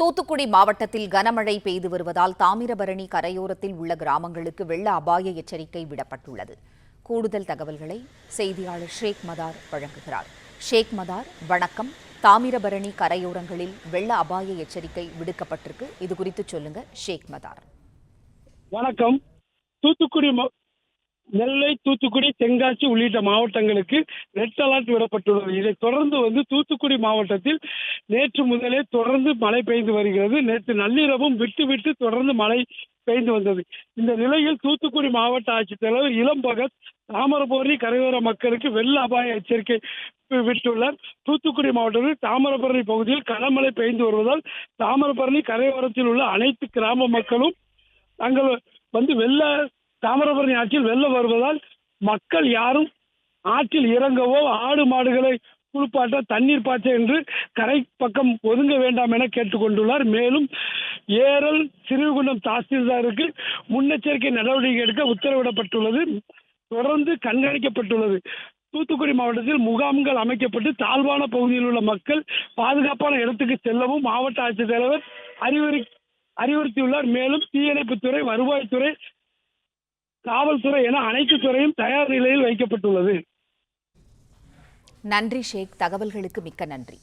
தூத்துக்குடி மாவட்டத்தில் கனமழை பெய்து வருவதால் தாமிரபரணி கரையோரத்தில் உள்ள கிராமங்களுக்கு வெள்ள அபாய எச்சரிக்கை விடப்பட்டுள்ளது. கூடுதல் தகவல்களை செய்தியாளர் ஷேக் மதார் வழங்குகிறார். ஷேக் மதார், வணக்கம். தாமிரபரணி கரையோரங்களில் வெள்ள அபாய எச்சரிக்கை விடுக்கப்பட்டிருக்கு, இது குறித்து சொல்லுங்க ஷேக் மதார். வணக்கம். தூத்துக்குடி நெல்லை, தூத்துக்குடி, தென்காசி உள்ளிட்ட மாவட்டங்களுக்கு ரெட் அலர்ட் விடப்பட்டுள்ளது. இதைத் தொடர்ந்து தூத்துக்குடி மாவட்டத்தில் நேற்று முதலே தொடர்ந்து மழை பெய்து வருகிறது. நேற்று நள்ளிரவும் விட்டு விட்டு தொடர்ந்து மழை பெய்து வந்தது. இந்த நிலையில் தூத்துக்குடி மாவட்ட ஆட்சித்தலைவர் இளம்பகத் தாமிரபரணி கரையோர மக்களுக்கு வெள்ள அபாய எச்சரிக்கை விட்டுள்ளார். தூத்துக்குடி மாவட்டத்தில் தாமிரபரணி பகுதியில் கனமழை பெய்து வருவதால் தாமிரபரணி கரையோரத்தில் உள்ள அனைத்து கிராம மக்களும் தங்கள் தாமிரபரணி ஆற்றில் வெள்ளம் வருவதால் மக்கள் யாரும் ஆற்றில் இறங்கவோ ஆடு மாடுகளை குளிப்பாட்ட தண்ணீர் பாய்ச்ச என்று கரை பக்கம் ஒதுங்க வேண்டாம் என கேட்டுக்கொண்டுள்ளார். மேலும் ஏரல் சிறுகுண்டம் தாசில்தாருக்கு முன்னெச்சரிக்கை நடவடிக்கை எடுக்க உத்தரவிடப்பட்டுள்ளது. தொடர்ந்து கண்காணிக்கப்பட்டுள்ளது. தூத்துக்குடி மாவட்டத்தில் முகாம்கள் அமைக்கப்பட்டு தாழ்வான பகுதியில் உள்ள மக்கள் பாதுகாப்பான இடத்துக்கு செல்லவும் மாவட்ட ஆட்சித்தலைவர் அறிவுறுத்தியுள்ளார். மேலும் தீயணைப்புத்துறை, வருவாய்த்துறை, காவல்துறை என அனைத்து துறையும் தயார் நிலையில் வைக்கப்பட்டுள்ளது. நன்றி ஷேக், தகவல்களுக்கு மிக்க நன்றி.